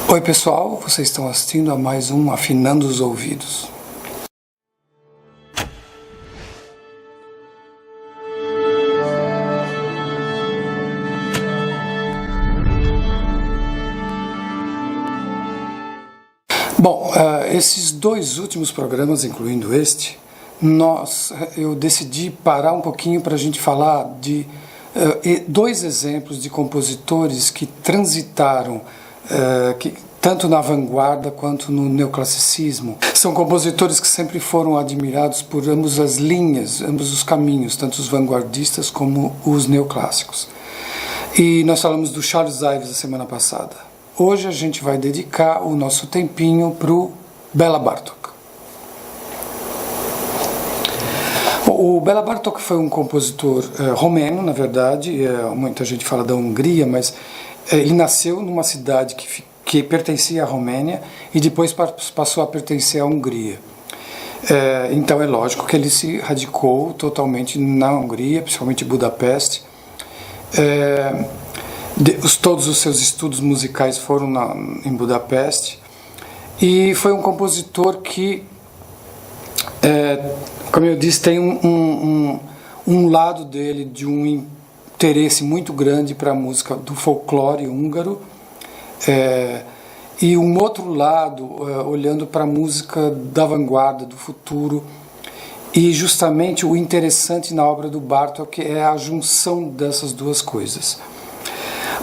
Oi pessoal, vocês estão assistindo a mais um Afinando os Ouvidos. Bom, esses dois últimos programas, incluindo este, eu decidi parar um pouquinho para a gente falar de dois exemplos de compositores que transitaram tanto na vanguarda quanto no neoclassicismo. São compositores que sempre foram admirados por ambas as linhas, ambos os caminhos, tanto os vanguardistas como os neoclássicos. E nós falamos do Charles Ives a semana passada. Hoje a gente vai dedicar o nosso tempinho para o Béla Bartók. O Béla Bartók foi um compositor romeno, na verdade, muita gente fala da Hungria, mas ele nasceu numa cidade que pertencia à Romênia e depois passou a pertencer à Hungria. Então é lógico que ele se radicou totalmente na Hungria, principalmente em Budapeste. Todos os seus estudos musicais foram em Budapeste, e foi um compositor que, como eu disse, tem um lado dele de um interesse muito grande para a música do folclore húngaro, e um outro lado olhando para a música da vanguarda, do futuro. E justamente o interessante na obra do Bartók é a junção dessas duas coisas.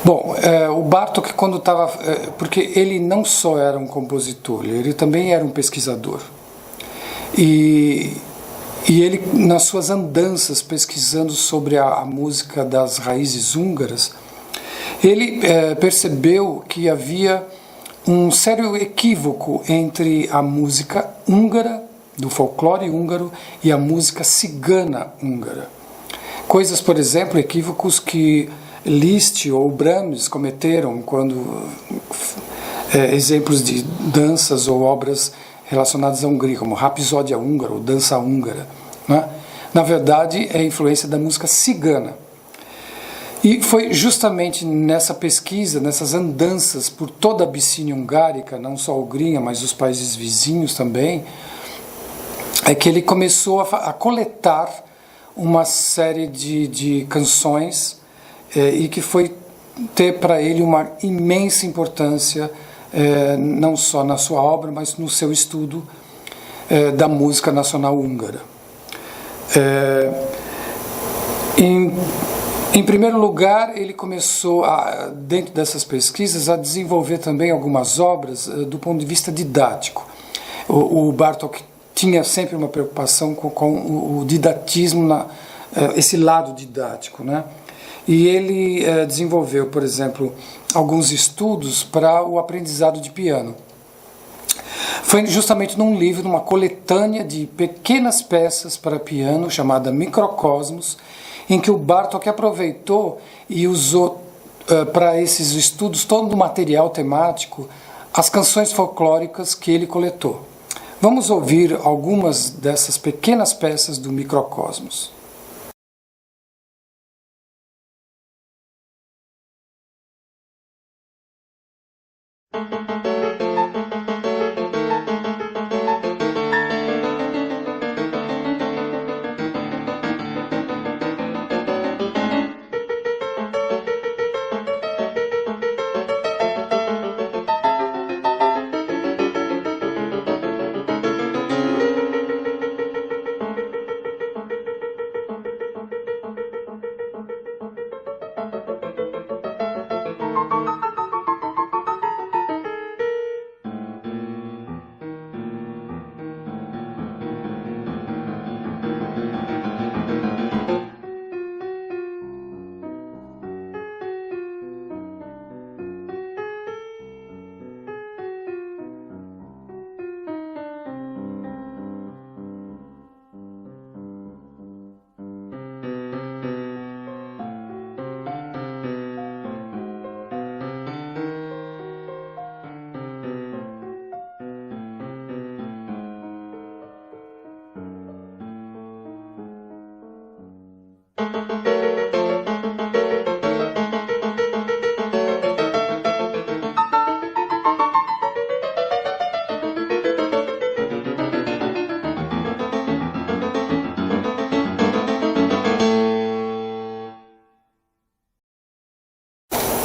Bom, o Bartók, quando estava... porque ele não só era um compositor, ele também era um pesquisador. E ele, nas suas andanças, pesquisando sobre a música das raízes húngaras, ele percebeu que havia um sério equívoco entre a música húngara, do folclore húngaro, e a música cigana húngara. Coisas, por exemplo, equívocos que Liszt ou Brahms cometeram quando exemplos de danças ou obras relacionadas à Hungria, como Rapsódia húngara ou Dança húngara, né? Na verdade é a influência da música cigana. E foi justamente nessa pesquisa, nessas andanças por toda a Abissínia hungárica, não só a Hungria, mas os países vizinhos também, que ele começou a coletar uma série de canções e que foi ter para ele uma imensa importância, não só na sua obra, mas no seu estudo da música nacional húngara. Em primeiro lugar, ele começou, dentro dessas pesquisas, a desenvolver também algumas obras do ponto de vista didático. O Bartók tinha sempre uma preocupação com o didatismo, esse lado didático, né? E ele desenvolveu, por exemplo, alguns estudos para o aprendizado de piano. Foi justamente num livro, numa coletânea de pequenas peças para piano, chamada Microcosmos, em que o Bartók aproveitou e usou para esses estudos todo o material temático, as canções folclóricas que ele coletou. Vamos ouvir algumas dessas pequenas peças do Microcosmos.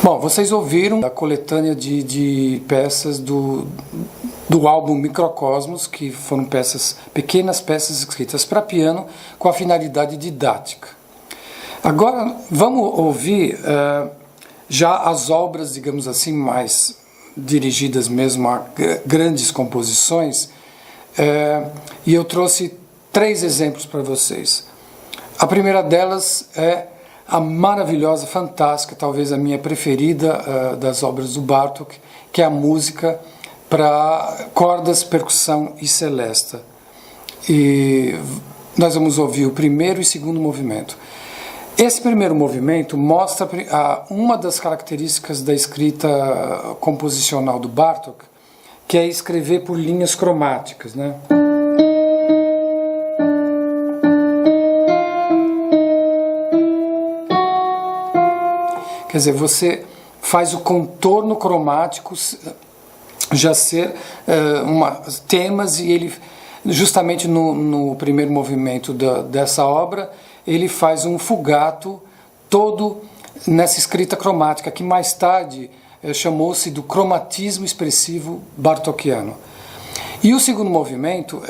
Bom, vocês ouviram a coletânea de peças do álbum Microcosmos, que foram pequenas peças escritas para piano com a finalidade didática. Agora vamos ouvir já as obras, digamos assim, mais dirigidas mesmo a grandes composições, e eu trouxe 3 exemplos para vocês. A primeira delas é a maravilhosa, fantástica, talvez a minha preferida das obras do Bartók, que é a música para cordas, percussão e celesta. E nós vamos ouvir o primeiro e segundo movimento. Esse primeiro movimento mostra uma das características da escrita composicional do Bartók, que é escrever por linhas cromáticas, né? Quer dizer, você faz o contorno cromático já ser temas, e ele, justamente no primeiro movimento dessa obra, ele faz um fugato todo nessa escrita cromática, que mais tarde chamou-se do cromatismo expressivo bartokiano. E o segundo movimento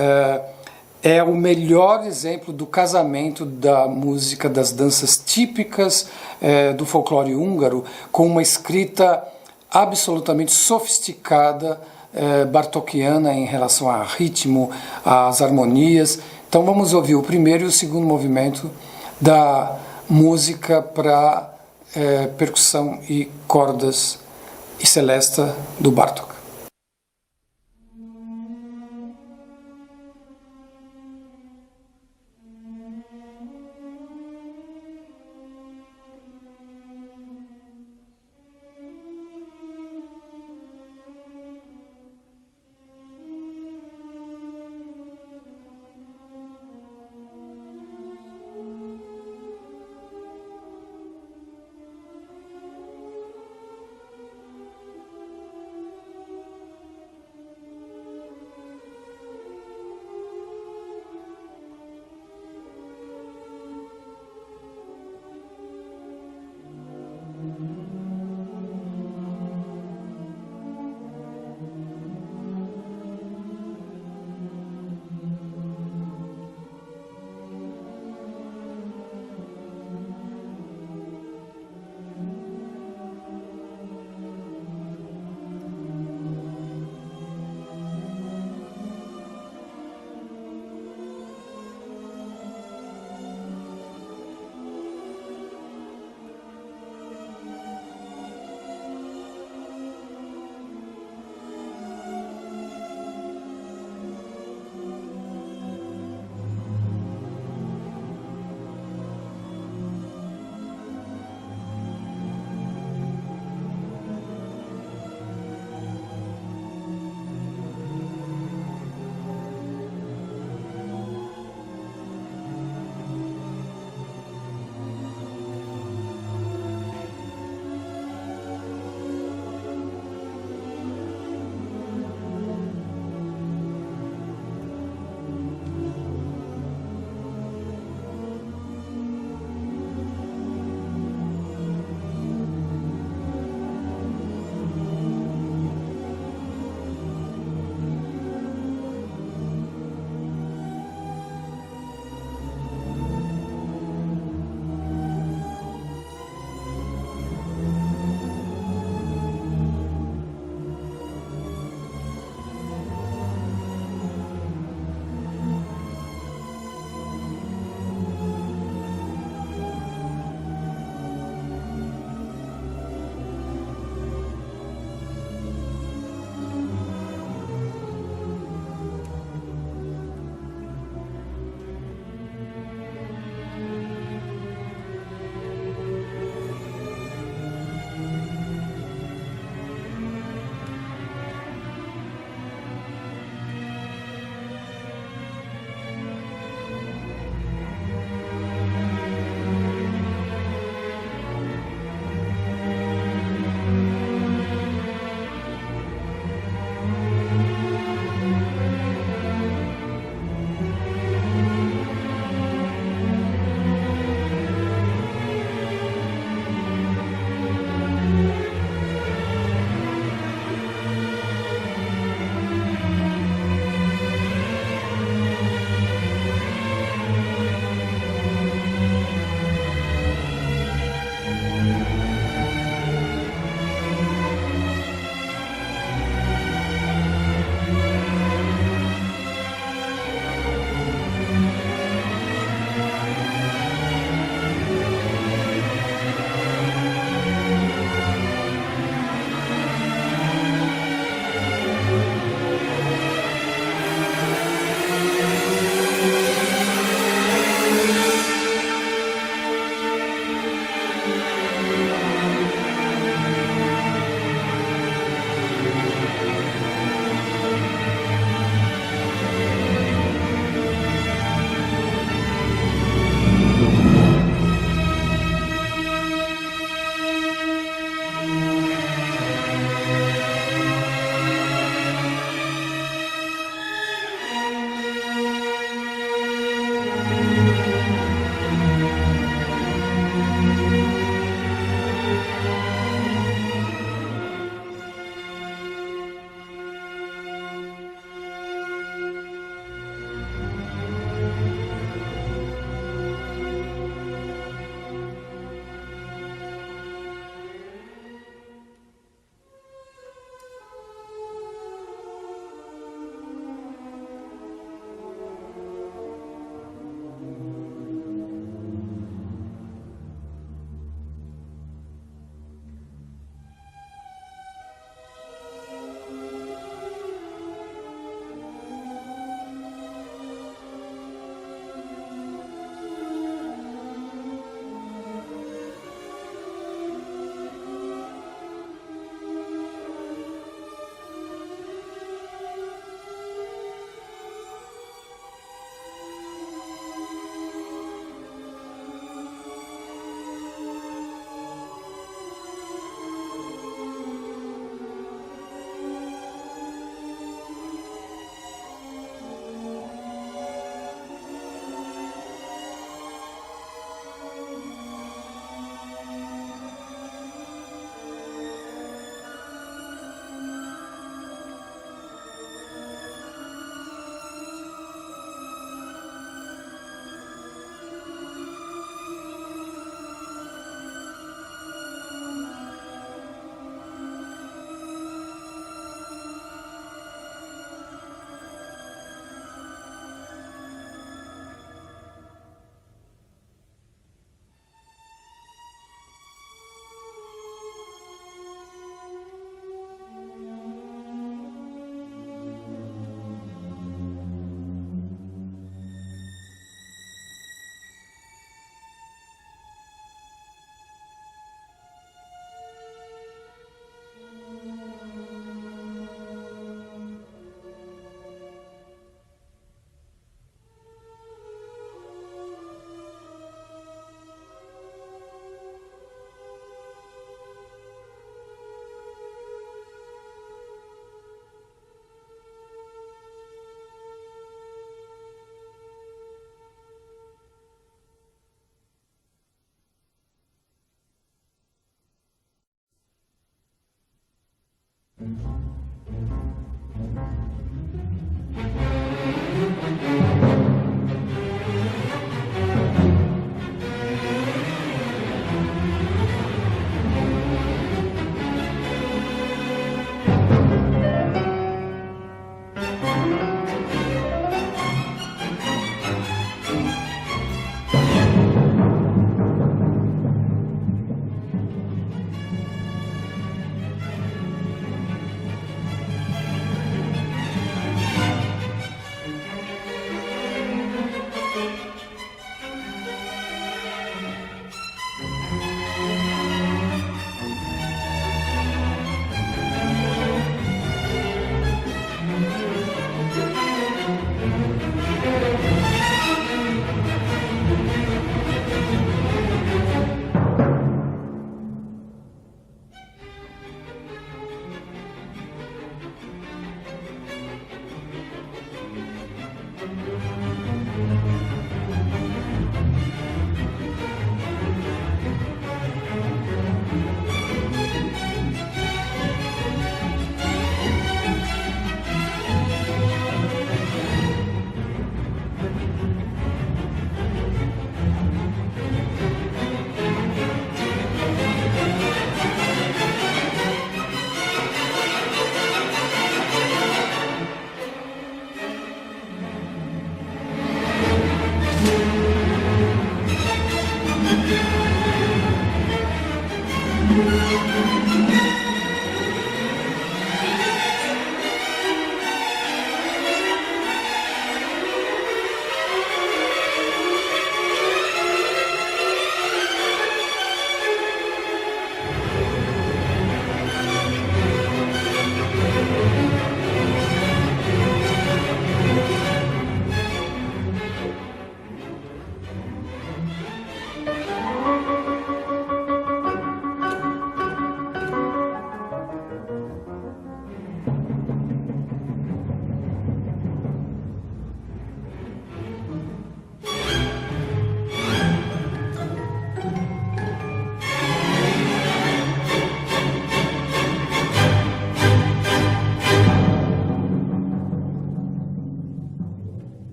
é o melhor exemplo do casamento da música das danças típicas do folclore húngaro com uma escrita absolutamente sofisticada bartokiana em relação ao ritmo, às harmonias. Então vamos ouvir o primeiro e o segundo movimento da música para percussão e cordas e celesta do Bartók.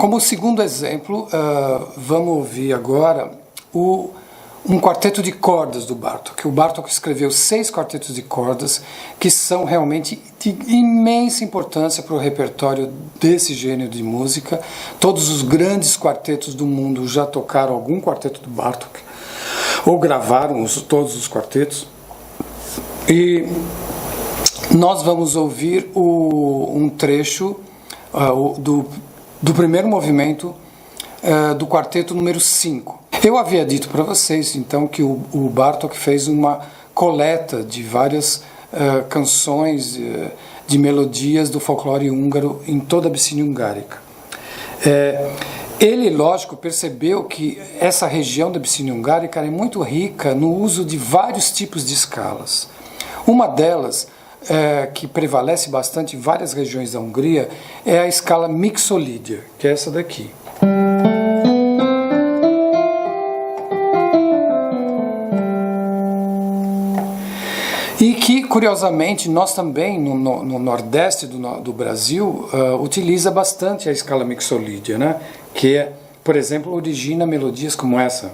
como segundo exemplo, vamos ouvir agora um quarteto de cordas do Bartók. O Bartók escreveu 6 quartetos de cordas que são realmente de imensa importância para o repertório desse gênero de música. Todos os grandes quartetos do mundo já tocaram algum quarteto do Bartók, ou gravaram todos os quartetos. E nós vamos ouvir um trecho do primeiro movimento do quarteto número 5. Eu havia dito para vocês, então, que o Bartók fez uma coleta de várias canções de melodias do folclore húngaro em toda a Abissínia Hungárica. Ele, lógico, percebeu que essa região da Abissínia Hungárica é muito rica no uso de vários tipos de escalas. Uma delas, que prevalece bastante em várias regiões da Hungria, é a escala mixolídia, que é essa daqui. E que, curiosamente, nós também, no nordeste do Brasil, utiliza bastante a escala mixolídia, né? Que, por exemplo, origina melodias como essa.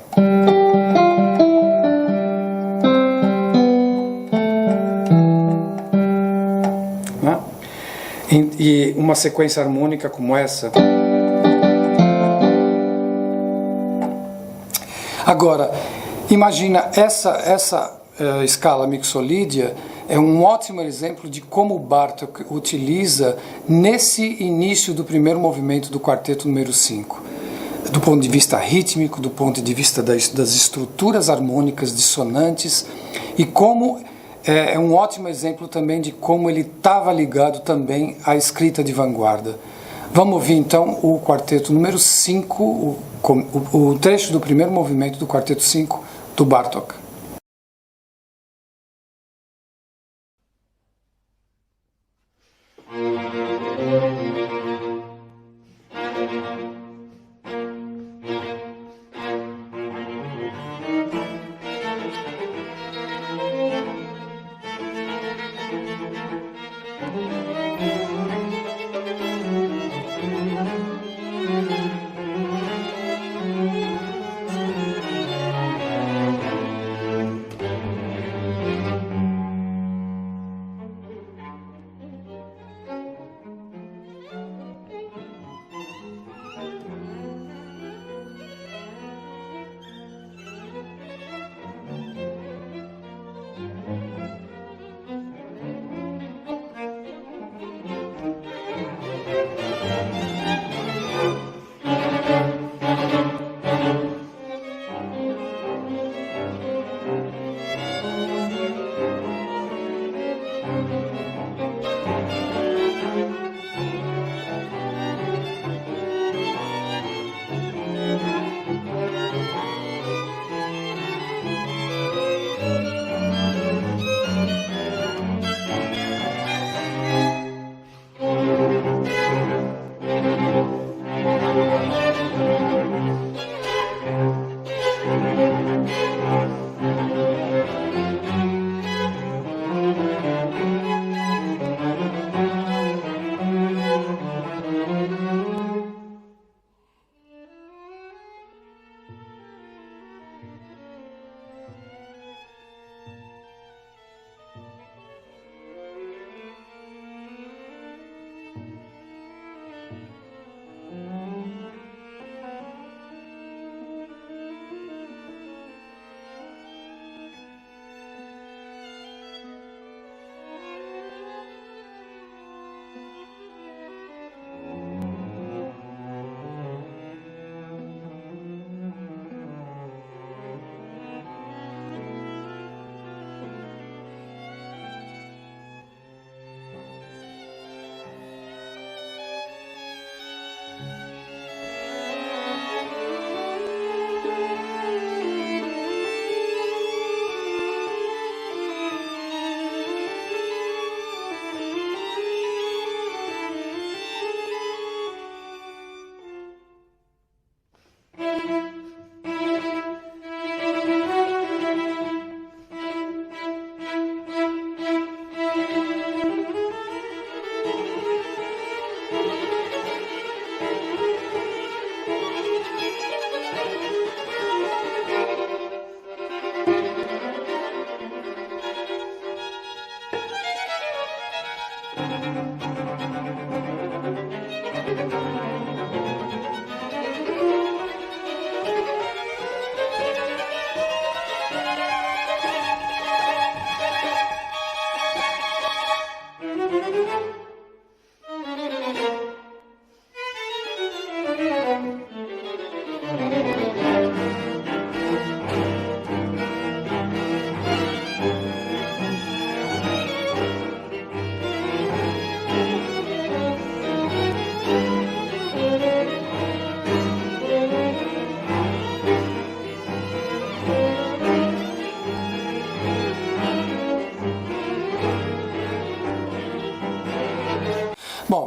Né? E uma sequência harmônica como essa. Agora, imagina essa escala mixolídia é um ótimo exemplo de como o Bartók utiliza nesse início do primeiro movimento do quarteto número 5, do ponto de vista rítmico, do ponto de vista das estruturas harmônicas dissonantes, e como é um ótimo exemplo também de como ele estava ligado também à escrita de vanguarda. Vamos ouvir então o quarteto número 5, o trecho do primeiro movimento do quarteto 5 do Bartók.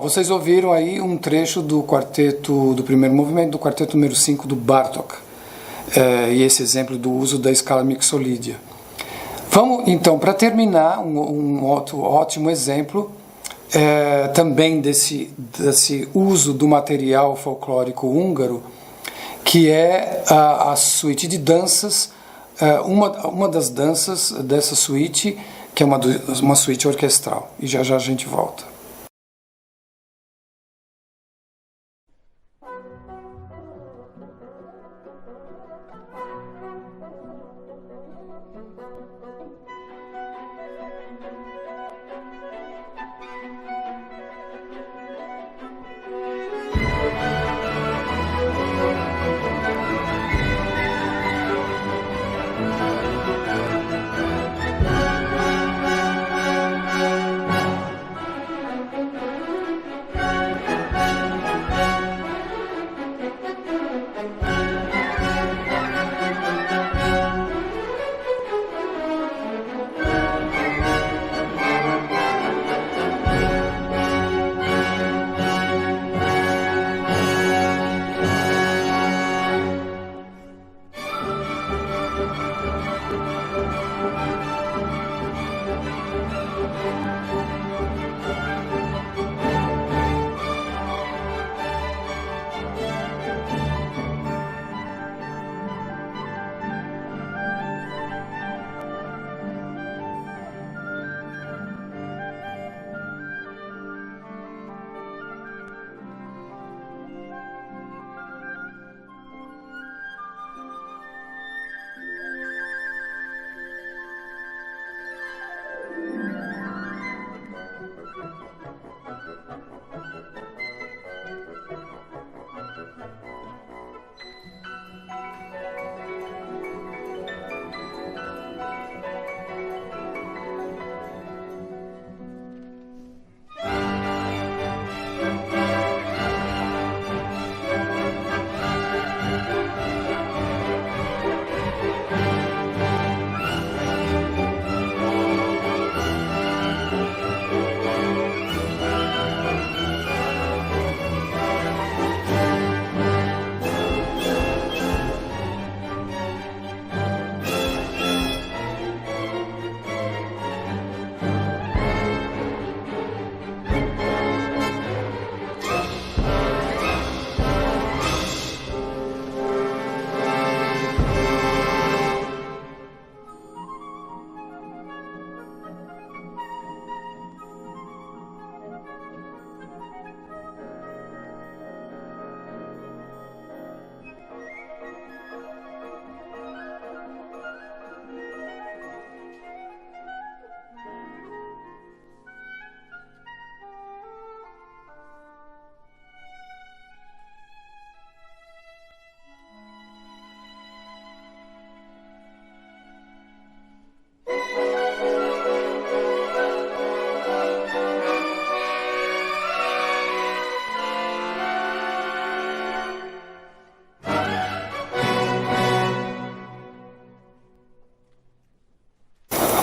vocês ouviram aí um trecho do quarteto, do primeiro movimento, do quarteto número 5 do Bartók, e esse exemplo do uso da escala mixolídia. Vamos, então, para terminar, um outro ótimo exemplo, também desse uso do material folclórico húngaro, que é a suíte de danças, uma das danças dessa suíte, que é uma suíte orquestral. E já já a gente volta.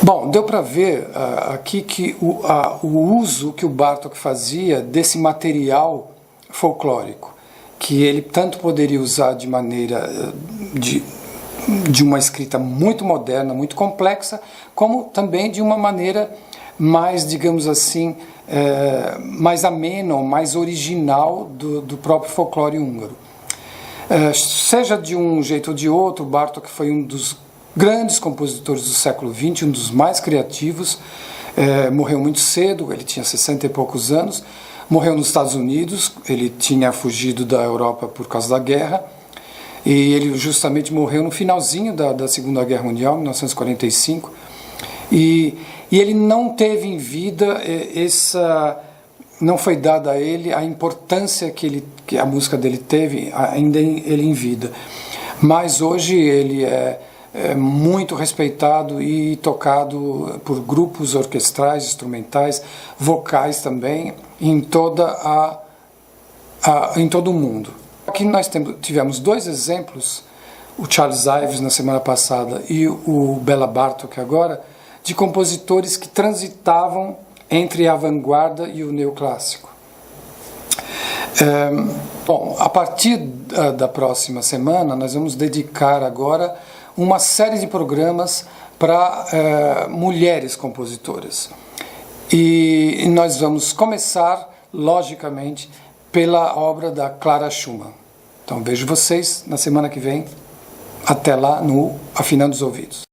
Bom, deu para ver aqui que o uso que o Bartók fazia desse material folclórico, que ele tanto poderia usar de maneira de uma escrita muito moderna, muito complexa, como também de uma maneira mais, digamos assim, mais amena, mais original do próprio folclore húngaro. Seja de um jeito ou de outro, Bartók foi um dos grandes compositores do século XX, um dos mais criativos, morreu muito cedo, ele tinha 60 e poucos anos, morreu nos Estados Unidos, ele tinha fugido da Europa por causa da guerra, e ele justamente morreu no finalzinho da Segunda Guerra Mundial, 1945, e ele não teve em vida não foi dada a ele a importância que a música dele teve, ainda ele em vida. Mas hoje ele é muito respeitado e tocado por grupos orquestrais, instrumentais, vocais também, em todo o mundo. Aqui nós tivemos dois exemplos, o Charles Ives na semana passada e o Béla Bartók agora, de compositores que transitavam entre a vanguarda e o neoclássico. Bom, a partir da próxima semana, nós vamos dedicar agora uma série de programas para mulheres compositoras. E nós vamos começar, logicamente, pela obra da Clara Schumann. Então vejo vocês na semana que vem. Até lá no Afinando os Ouvidos.